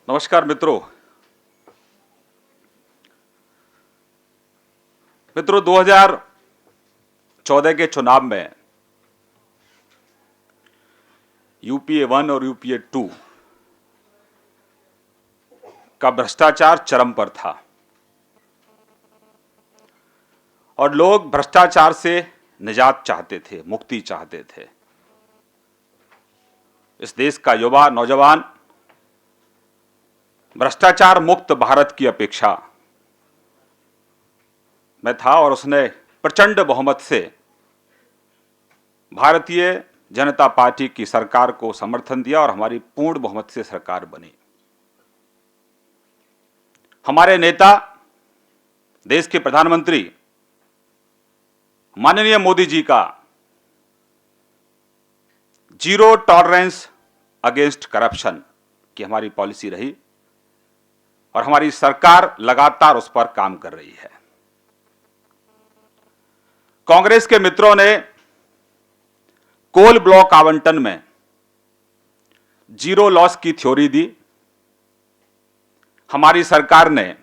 नमस्कार मित्रों। 2014 के चुनाव में यूपीए 1 और यूपीए 2 का भ्रष्टाचार चरम पर था और लोग भ्रष्टाचार से निजात चाहते थे, मुक्ति चाहते थे। इस देश का युवा नौजवान भ्रष्टाचार मुक्त भारत की अपेक्षा में था और उसने प्रचंड बहुमत से भारतीय जनता पार्टी की सरकार को समर्थन दिया और हमारी पूर्ण बहुमत से सरकार बनी। हमारे नेता, देश के प्रधानमंत्री माननीय मोदी जी का जीरो टॉलरेंस अगेंस्ट करप्शन की हमारी पॉलिसी रही और हमारी सरकार लगातार उस पर काम कर रही है। कांग्रेस के मित्रों ने कोल ब्लॉक आवंटन में जीरो लॉस की थ्योरी दी। हमारी सरकार ने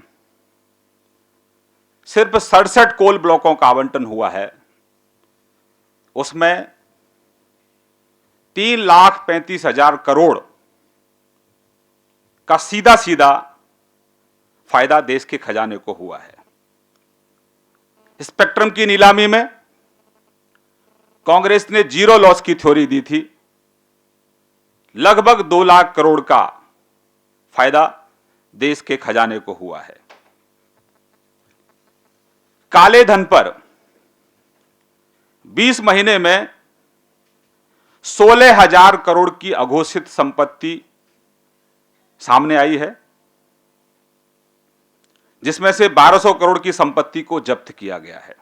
सिर्फ 67 कोल ब्लॉकों का आवंटन हुआ है, उसमें 3,35,000 करोड़ का सीधा सीधा फायदा देश के खजाने को हुआ है। स्पेक्ट्रम की नीलामी में कांग्रेस ने जीरो लॉस की थ्योरी दी थी। लगभग 2 लाख करोड़ का फायदा देश के खजाने को हुआ है। काले धन पर 20 महीने में 16,000 करोड़ की अघोषित संपत्ति सामने आई है, जिसमें से 1,200 करोड़ की संपत्ति को जब्त किया गया है।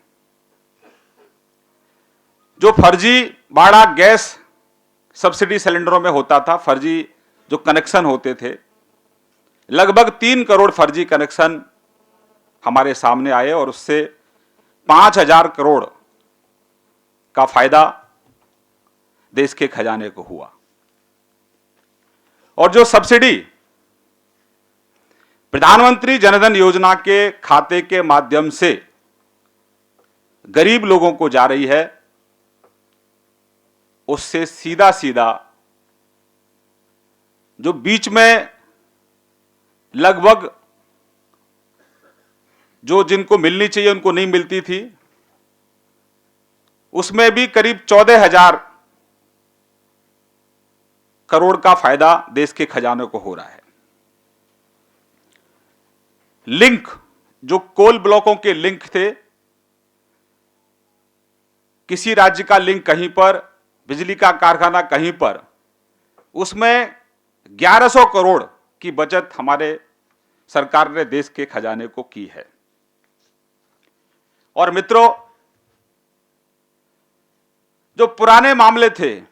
जो फर्जी बाड़ा गैस सब्सिडी सिलेंडरों में होता था, फर्जी जो कनेक्शन होते थे, लगभग 3 करोड़ फर्जी कनेक्शन हमारे सामने आए और उससे 5,000 करोड़ का फायदा देश के खजाने को हुआ। और जो सब्सिडी प्रधानमंत्री जनधन योजना के खाते के माध्यम से गरीब लोगों को जा रही है, उससे सीधा सीधा जो बीच में लगभग जो जिनको मिलनी चाहिए उनको नहीं मिलती थी, उसमें भी करीब 14,000 करोड़ का फायदा देश के खजाने को हो रहा है। लिंक, जो कोल ब्लॉकों के लिंक थे, किसी राज्य का लिंक कहीं पर, बिजली का कारखाना कहीं पर, उसमें 1,100 करोड़ की बचत हमारे सरकार ने देश के खजाने को की है। और मित्रों, जो पुराने मामले थे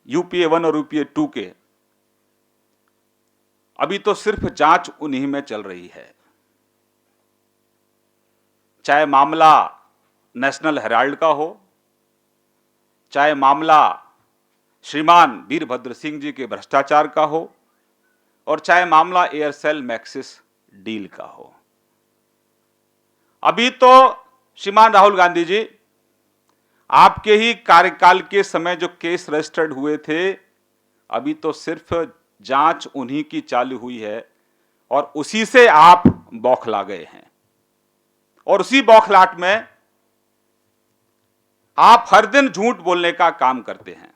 यूपीए 1 और यूपीए 2 के, अभी तो सिर्फ जांच उन्हीं में चल रही है। चाहे मामला नेशनल हेराल्ड का हो, चाहे मामला श्रीमान वीरभद्र सिंह जी के भ्रष्टाचार का हो, और चाहे मामला एयरसेल मैक्सिस डील का हो। अभी तो श्रीमान राहुल गांधी जी, आपके ही कार्यकाल के समय जो केस रजिस्टर्ड हुए थे, अभी तो सिर्फ जांच उन्हीं की चालू हुई है और उसी से आप बौखला गए हैं। और उसी बौखलाहट में आप हर दिन झूठ बोलने का काम करते हैं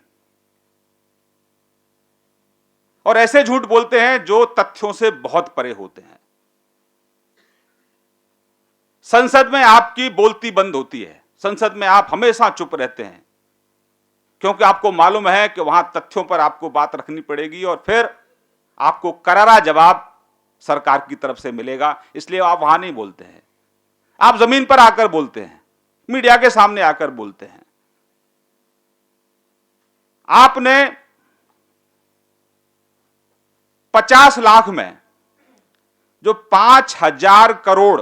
और ऐसे झूठ बोलते हैं जो तथ्यों से बहुत परे होते हैं। संसद में आपकी बोलती बंद होती है, संसद में आप हमेशा चुप रहते हैं, क्योंकि आपको मालूम है कि वहां तथ्यों पर आपको बात रखनी पड़ेगी और फिर आपको करारा जवाब सरकार की तरफ से मिलेगा। इसलिए आप वहां नहीं बोलते हैं, आप जमीन पर आकर बोलते हैं, मीडिया के सामने आकर बोलते हैं। आपने 50 लाख में जो 5,000 करोड़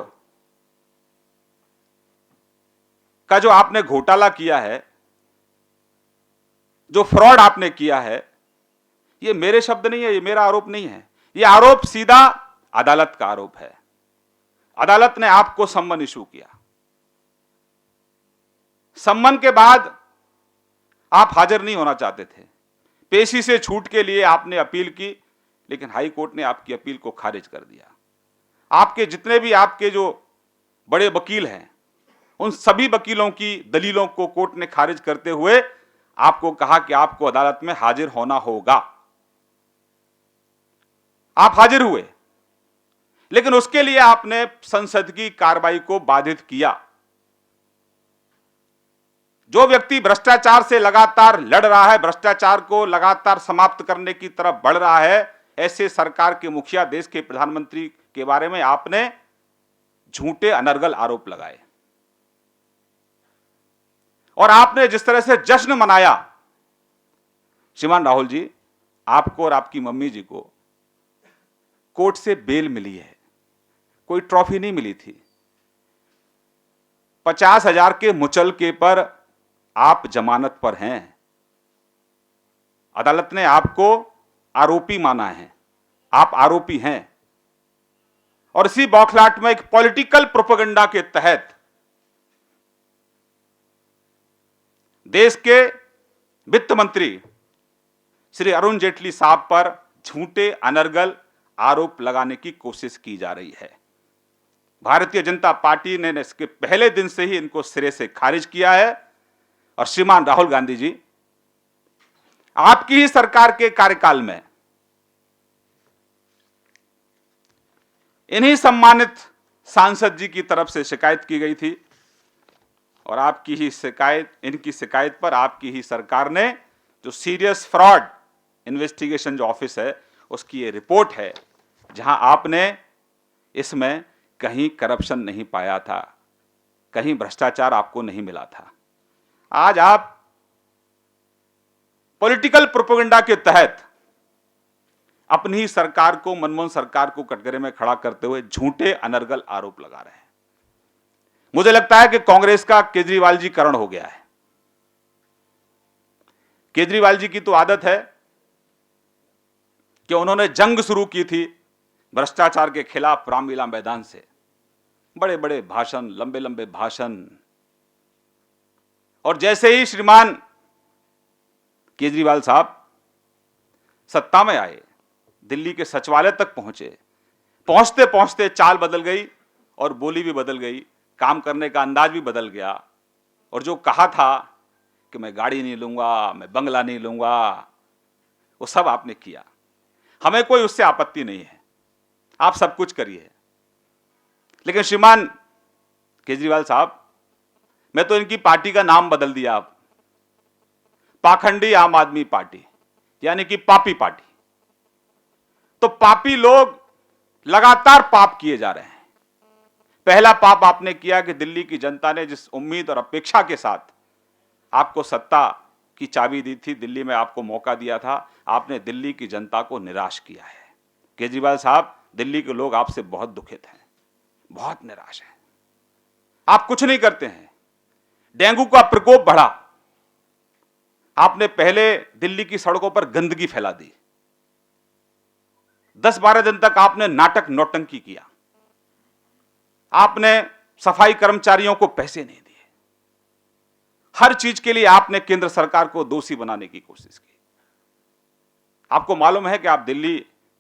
का जो आपने घोटाला किया है, जो फ्रॉड आपने किया है, ये मेरे शब्द नहीं है, ये मेरा आरोप नहीं है, यह आरोप सीधा अदालत का आरोप है। अदालत ने आपको सम्मन इशू किया। सम्मन के बाद आप हाजिर नहीं होना चाहते थे। पेशी से छूट के लिए आपने अपील की, लेकिन हाई कोर्ट ने आपकी अपील को खारिज कर दिया। आपके जितने भी आपके जो बड़े वकील हैं, उन सभी वकीलों की दलीलों को कोर्ट ने खारिज करते हुए आपको कहा कि आपको अदालत में हाजिर होना होगा। आप हाजिर हुए, लेकिन उसके लिए आपने संसद की कार्रवाई को बाधित किया। जो व्यक्ति भ्रष्टाचार से लगातार लड़ रहा है, भ्रष्टाचार को लगातार समाप्त करने की तरफ बढ़ रहा है, ऐसे सरकार के मुखिया, देश के प्रधानमंत्री के बारे में आपने झूठे अनर्गल आरोप लगाए। और आपने जिस तरह से जश्न मनाया, श्रीमान राहुल जी, आपको और आपकी मम्मी जी को कोर्ट से बेल मिली है, कोई ट्रॉफी नहीं मिली थी। 50,000 के मुचलके पर आप जमानत पर हैं। अदालत ने आपको आरोपी माना है, आप आरोपी हैं। और इसी बौखलाहट में एक पॉलिटिकल प्रोपेगेंडा के तहत देश के वित्त मंत्री श्री अरुण जेटली साहब पर झूठे अनर्गल आरोप लगाने की कोशिश की जा रही है। भारतीय जनता पार्टी ने इसके पहले दिन से ही इनको सिरे से खारिज किया है। और श्रीमान राहुल गांधी जी, आपकी ही सरकार के कार्यकाल में इन्हीं सम्मानित सांसद जी की तरफ से शिकायत की गई थी, और आपकी ही शिकायत, इनकी शिकायत पर आपकी ही सरकार ने जो सीरियस फ्रॉड इन्वेस्टिगेशन जो ऑफिस है, उसकी ये रिपोर्ट है, जहां आपने इसमें कहीं करप्शन नहीं पाया था, कहीं भ्रष्टाचार आपको नहीं मिला था। आज आप पॉलिटिकल प्रोपेगेंडा के तहत अपनी ही सरकार को, मनमोहन सरकार को कटघरे में खड़ा करते हुए झूठे अनर्गल आरोप लगा रहे हैं। मुझे लगता है कि कांग्रेस का केजरीवाल जी करण हो गया है। केजरीवाल जी की तो आदत है कि उन्होंने जंग शुरू की थी भ्रष्टाचार के खिलाफ रामलीला मैदान से। बड़े बड़े भाषण, लंबे लंबे भाषण, और जैसे ही श्रीमान केजरीवाल साहब सत्ता में आए, दिल्ली के सचिवालय तक पहुंचे, पहुंचते पहुंचते चाल बदल गई और बोली भी बदल गई, काम करने का अंदाज भी बदल गया। और जो कहा था कि मैं गाड़ी नहीं लूंगा, मैं बंगला नहीं लूंगा, वो सब आपने किया। हमें कोई उससे आपत्ति नहीं है, आप सब कुछ करिए। लेकिन श्रीमान केजरीवाल साहब, मैं तो इनकी पार्टी का नाम बदल दिया, आप पाखंडी आम आदमी पार्टी, यानी कि पापी पार्टी। तो पापी लोग लगातार पाप किए जा रहे हैं। पहला पाप आपने किया कि दिल्ली की जनता ने जिस उम्मीद और अपेक्षा के साथ आपको सत्ता की चाबी दी थी, दिल्ली में आपको मौका दिया था, आपने दिल्ली की जनता को निराश किया है। केजरीवाल साहब, दिल्ली के लोग आपसे बहुत दुखित हैं, बहुत निराश हैं। आप कुछ नहीं करते हैं। डेंगू का प्रकोप बढ़ा, आपने पहले दिल्ली की सड़कों पर गंदगी फैला दी। 10-12 दिन तक आपने नाटक नौटंकी किया। आपने सफाई कर्मचारियों को पैसे नहीं दिए। हर चीज के लिए आपने केंद्र सरकार को दोषी बनाने की कोशिश की। आपको मालूम है कि आप दिल्ली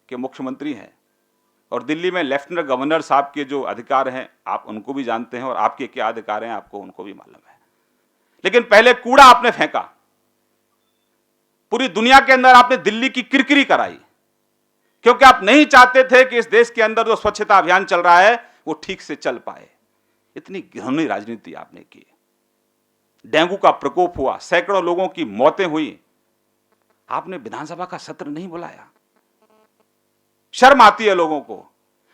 के मुख्यमंत्री हैं, और दिल्ली में लेफ्टिनेंट गवर्नर साहब के जो अधिकार हैं आप उनको भी जानते हैं, और आपके क्या अधिकार हैं आपको उनको भी मालूम है। लेकिन पहले कूड़ा आपने फेंका, पूरी दुनिया के अंदर आपने दिल्ली की किरकिरी कराई, क्योंकि आप नहीं चाहते थे कि इस देश के अंदर जो स्वच्छता अभियान चल रहा है वो ठीक से चल पाए। इतनी घृणित राजनीति आपने की। डेंगू का प्रकोप हुआ, सैकड़ों लोगों की मौतें हुई, आपने विधानसभा का सत्र नहीं बुलाया। शर्म आती है लोगों को।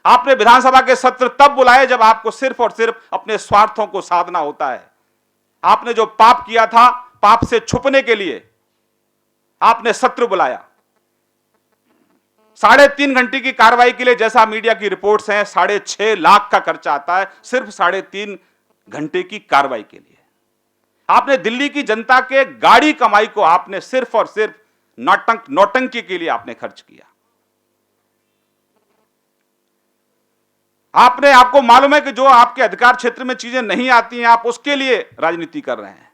आपने विधानसभा के सत्र तब बुलाए जब आपको सिर्फ और सिर्फ अपने स्वार्थों को साधना होता है। आपने जो पाप किया था, पाप से छुपने के लिए आपने सत्र बुलाया। 3.5 घंटे की कार्रवाई के लिए, जैसा मीडिया की रिपोर्ट्स हैं, 6.5 लाख का खर्चा आता है सिर्फ 3.5 घंटे की कार्रवाई के लिए। आपने दिल्ली की जनता के गाड़ी कमाई को आपने सिर्फ और सिर्फ नौटंकी के लिए आपने खर्च किया। आपको मालूम है कि जो आपके अधिकार क्षेत्र में चीजें नहीं आती हैं, आप उसके लिए राजनीति कर रहे हैं।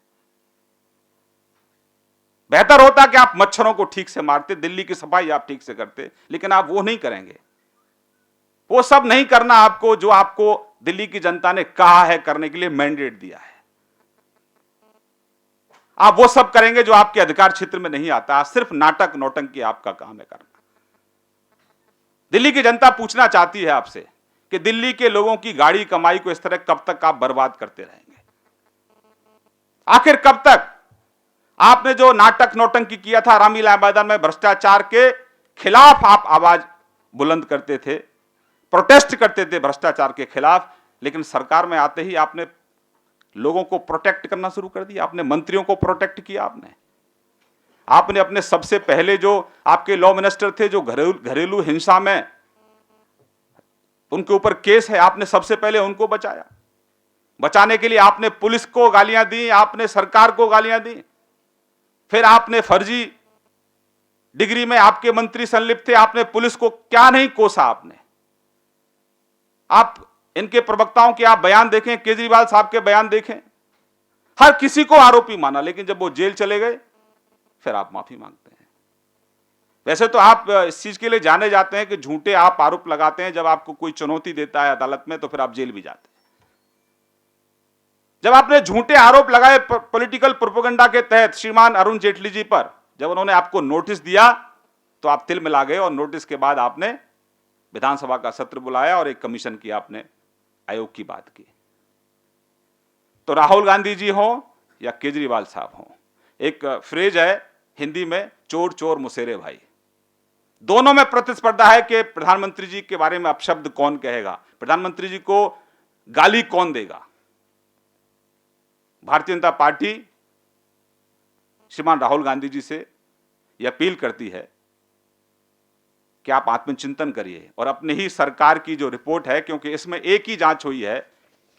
बेहतर होता कि आप मच्छरों को ठीक से मारते, दिल्ली की सफाई आप ठीक से करते, लेकिन आप वो नहीं करेंगे। वो सब नहीं करना आपको, जो आपको दिल्ली की जनता ने कहा है करने के लिए, मैंडेट दिया है। आप वो सब करेंगे जो आपके अधिकार क्षेत्र में नहीं आता। सिर्फ नाटक नौटंकी आपका काम है करना। दिल्ली की जनता पूछना चाहती है आपसे कि दिल्ली के लोगों की गाड़ी कमाई को इस तरह कब तक आप बर्बाद करते रहेंगे? आखिर कब तक? आपने जो नाटक नौटंकी किया था रामलीला मैदान में, भ्रष्टाचार के खिलाफ आप आवाज बुलंद करते थे, प्रोटेस्ट करते थे भ्रष्टाचार के खिलाफ, लेकिन सरकार में आते ही आपने लोगों को प्रोटेक्ट करना शुरू कर दिया। आपने मंत्रियों को प्रोटेक्ट किया। आपने अपने सबसे पहले जो आपके लॉ मिनिस्टर थे, जो घरेलू हिंसा में उनके ऊपर केस है, आपने सबसे पहले उनको बचाया। बचाने के लिए आपने पुलिस को गालियां दी, आपने सरकार को गालियां दी। फिर आपने फर्जी डिग्री में आपके मंत्री संलिप्त थे, आपने पुलिस को क्या नहीं कोसा। आप इनके प्रवक्ताओं के आप बयान देखें, केजरीवाल साहब के बयान देखें, हर किसी को आरोपी माना, लेकिन जब वो जेल चले गए फिर आप माफी मांगते हैं। वैसे तो आप इस चीज के लिए जाने जाते हैं कि झूठे आप आरोप लगाते हैं। जब आपको कोई चुनौती देता है अदालत में तो फिर आप जेल भी जाते हैं। जब आपने झूठे आरोप लगाए पॉलिटिकल प्रोपेगेंडा के तहत श्रीमान अरुण जेटली जी पर, जब उन्होंने आपको नोटिस दिया तो आप तिल मिला गए, और नोटिस के बाद आपने विधानसभा का सत्र बुलाया और एक कमीशन की आपने आयोग की बात की। तो राहुल गांधी जी हो या केजरीवाल साहब हो, एक फ्रेज है हिंदी में, चोर चोर मुसेरे भाई। दोनों में प्रतिस्पर्धा है कि प्रधानमंत्री जी के बारे में अपशब्द कौन कहेगा, प्रधानमंत्री जी को गाली कौन देगा। भारतीय जनता पार्टी श्रीमान राहुल गांधी जी से यह अपील करती है कि आप आत्मचिंतन करिए और अपने ही सरकार की जो रिपोर्ट है, क्योंकि इसमें एक ही जांच हुई है,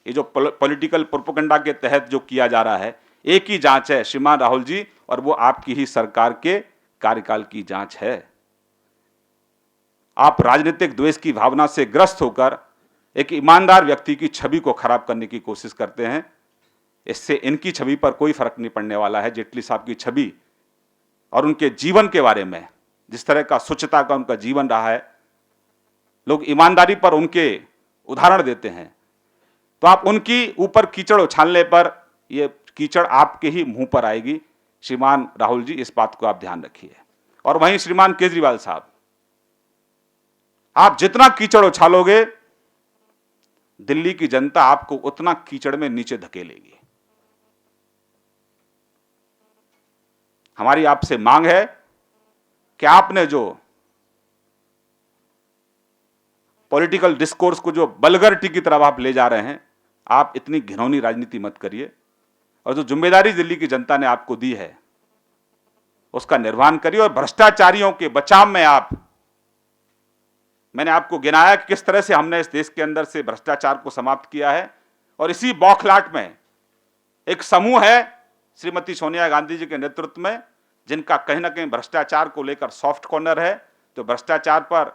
ये जो पॉलिटिकल प्रोपेगेंडा के तहत जो किया जा रहा है, एक ही जांच है श्रीमान राहुल जी, और वो आपकी ही सरकार के कार्यकाल की जांच है। आप राजनीतिक द्वेष की भावना से ग्रस्त होकर एक ईमानदार व्यक्ति की छवि को खराब करने की कोशिश करते हैं। इससे इनकी छवि पर कोई फर्क नहीं पड़ने वाला है। जेटली साहब की छवि और उनके जीवन के बारे में, जिस तरह का स्वच्छता का उनका जीवन रहा है, लोग ईमानदारी पर उनके उदाहरण देते हैं, तो आप उनकी ऊपर कीचड़ उछालने पर यह कीचड़ आपके ही मुंह पर आएगी। श्रीमान राहुल जी, इस बात को आप ध्यान रखिए। और वहीं श्रीमान केजरीवाल साहब, आप जितना कीचड़ उछालोगे, दिल्ली की जनता आपको उतना कीचड़ में नीचे धकेलेगी। हमारी आपसे मांग है कि आपने जो पॉलिटिकल डिस्कोर्स को जो बलगर्टी की तरफ आप ले जा रहे हैं, आप इतनी घिनौनी राजनीति मत करिए, और जो जिम्मेदारी दिल्ली की जनता ने आपको दी है उसका निर्वहन करिए। और भ्रष्टाचारियों के बचाव में मैंने आपको गिनाया कि किस तरह से हमने इस देश के अंदर से भ्रष्टाचार को समाप्त किया है, और इसी बौखलाहट में एक समूह है श्रीमती सोनिया गांधी जी के नेतृत्व में, जिनका कहीं ना कहीं भ्रष्टाचार को लेकर सॉफ्ट कॉर्नर है। तो भ्रष्टाचार पर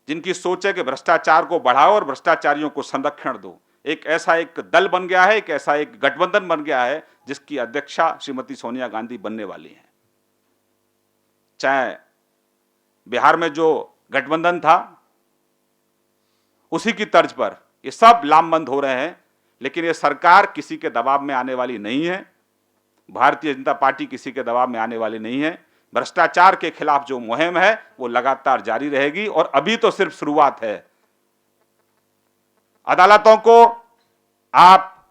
जिनकी सोच है कि भ्रष्टाचार को बढ़ाओ और भ्रष्टाचारियों को संरक्षण दो, एक ऐसा एक दल बन गया है, एक ऐसा एक गठबंधन बन गया है जिसकी अध्यक्षा श्रीमती सोनिया गांधी बनने वाली हैं। चाहे बिहार में जो गठबंधन था उसी की तर्ज पर ये सब लामबंद हो रहे हैं, लेकिन ये सरकार किसी के दबाव में आने वाली नहीं है। भारतीय जनता पार्टी किसी के दबाव में आने वाली नहीं है। भ्रष्टाचार के खिलाफ जो मुहिम है वो लगातार जारी रहेगी, और अभी तो सिर्फ शुरुआत है। अदालतों को आप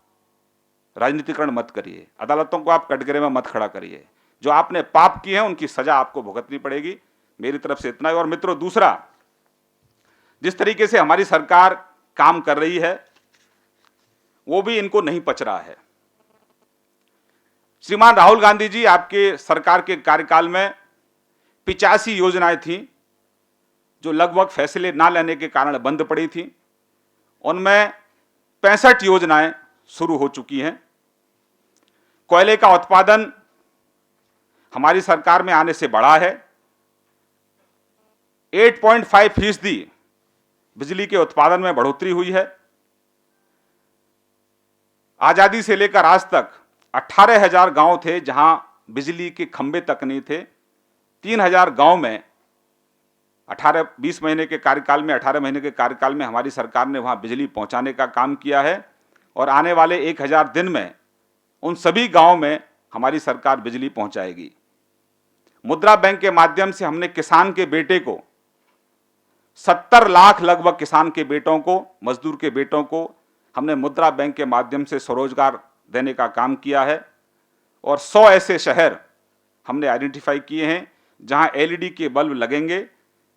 राजनीतिकरण मत करिए, अदालतों को आप कटघरे में मत खड़ा करिए। जो आपने पाप किए हैं उनकी सजा आपको भुगतनी पड़ेगी। मेरी तरफ से इतना ही। और मित्रों, दूसरा, जिस तरीके से हमारी सरकार काम कर रही है वो भी इनको नहीं पच रहा है। श्रीमान राहुल गांधी जी, आपके सरकार के कार्यकाल में 85 योजनाएं थी जो लगभग फैसले ना लेने के कारण बंद पड़ी थी। उनमें 65 योजनाएं शुरू हो चुकी हैं। कोयले का उत्पादन हमारी सरकार में आने से बढ़ा है। 8.5% बिजली के उत्पादन में बढ़ोतरी हुई है। आजादी से लेकर आज तक 18,000 गांव थे जहां बिजली के खंभे तक नहीं थे। 3,000 गांव में 18-20 महीने के कार्यकाल में 18 महीने के कार्यकाल में हमारी सरकार ने वहां बिजली पहुंचाने का काम किया है और आने वाले 1,000 दिन में उन सभी गांवों में हमारी सरकार बिजली पहुंचाएगी। मुद्रा बैंक के माध्यम से हमने किसान के बेटे को 70 लाख लगभग किसान के बेटों को, मजदूर के बेटों को हमने मुद्रा बैंक के माध्यम से स्वरोजगार देने का काम किया है और 100 ऐसे शहर हमने आइडेंटिफाई किए हैं जहां एलईडी के बल्ब लगेंगे,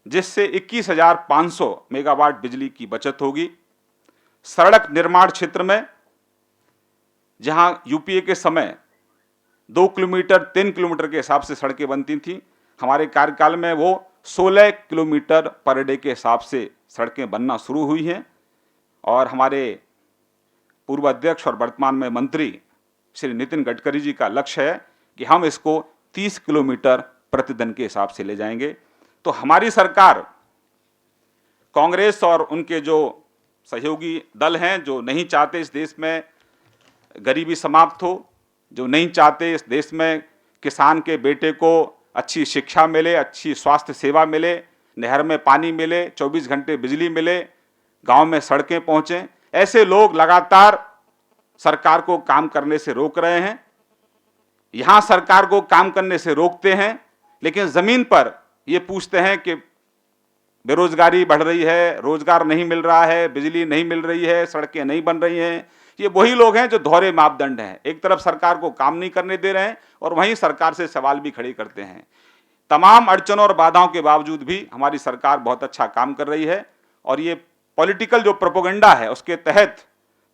जिससे 21,500 मेगावाट बिजली की बचत होगी। सड़क निर्माण क्षेत्र में जहां यूपीए के समय 2 किलोमीटर 3 किलोमीटर के हिसाब से सड़कें बनती थी, हमारे कार्यकाल में वो 16 किलोमीटर पर डे के हिसाब से सड़कें बनना शुरू हुई हैं और हमारे पूर्व अध्यक्ष और वर्तमान में मंत्री श्री नितिन गडकरी जी का लक्ष्य है कि हम इसको 30 किलोमीटर प्रतिदिन के हिसाब से ले जाएंगे। तो हमारी सरकार, कांग्रेस और उनके जो सहयोगी दल हैं जो नहीं चाहते इस देश में गरीबी समाप्त हो, जो नहीं चाहते इस देश में किसान के बेटे को अच्छी शिक्षा मिले, अच्छी स्वास्थ्य सेवा मिले, नहर में पानी मिले, 24 घंटे बिजली मिले, गांव में सड़कें पहुंचे, ऐसे लोग लगातार सरकार को काम करने से रोक रहे हैं। यहां सरकार को काम करने से रोकते हैं, लेकिन जमीन पर ये पूछते हैं कि बेरोजगारी बढ़ रही है, रोजगार नहीं मिल रहा है, बिजली नहीं मिल रही है, सड़कें नहीं बन रही हैं। ये वही लोग हैं जो दोहरे मापदंड हैं, एक तरफ सरकार को काम नहीं करने दे रहे हैं और वहीं सरकार से सवाल भी खड़े करते हैं। तमाम अड़चनों और बाधाओं के बावजूद भी हमारी सरकार बहुत अच्छा काम कर रही है और ये पॉलिटिकल जो प्रोपेगेंडा है उसके तहत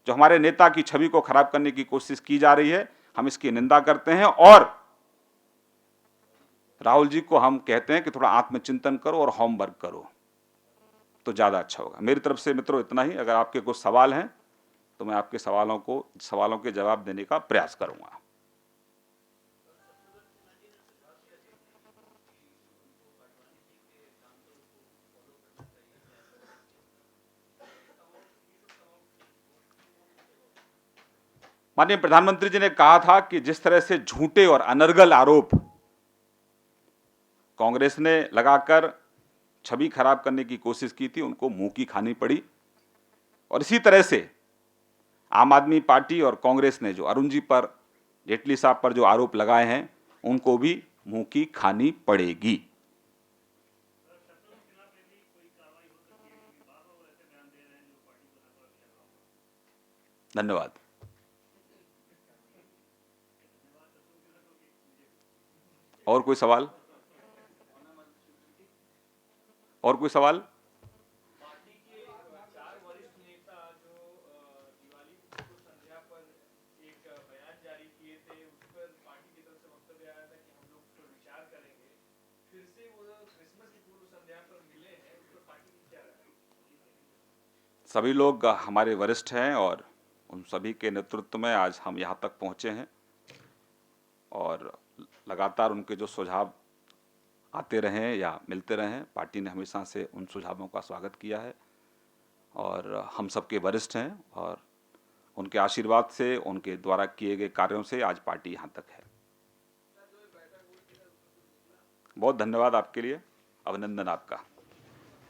जो हमारे नेता की छवि को खराब करने की कोशिश की जा रही है, हम इसकी निंदा करते हैं और राहुल जी को हम कहते हैं कि थोड़ा आत्मचिंतन करो और होमवर्क करो तो ज्यादा अच्छा होगा। मेरी तरफ से मित्रों इतना ही। अगर आपके कुछ सवाल हैं तो मैं आपके सवालों के जवाब देने का प्रयास करूंगा। माननीय प्रधानमंत्री जी ने कहा था कि जिस तरह से झूठे और अनर्गल आरोप कांग्रेस ने लगाकर छवि खराब करने की कोशिश की थी, उनको मुंह की खानी पड़ी और इसी तरह से आम आदमी पार्टी और कांग्रेस ने जो अरुण जी पर, जेटली साहब पर जो आरोप लगाए हैं, उनको भी मुंह की खानी पड़ेगी। धन्यवाद। और कोई सवाल? और कोई सवाल? पार्टी के 4 वरिष्ठ नेता जो दिवाली पूर्व संध्या पर एक बयान जारी किए थे, उस पर पार्टी की तरफ से वक्तव्य आया था कि हम लोग उस पर विचार करेंगे। फिर से वो क्रिसमस की पूर्व संध्या पर मिले हैं, उस पर पार्टी की क्या राय है? सभी लोग हमारे वरिष्ठ हैं और उन सभी के नेतृत्व में आज हम यहाँ तक पहुँचे हैं और लगातार उनके जो सुझाव आते रहें या मिलते रहें, पार्टी ने हमेशा से उन सुझावों का स्वागत किया है और हम सबके वरिष्ठ हैं और उनके आशीर्वाद से, उनके द्वारा किए गए कार्यों से आज पार्टी यहाँ तक है। बहुत धन्यवाद आपके लिए, अभिनंदन आपका।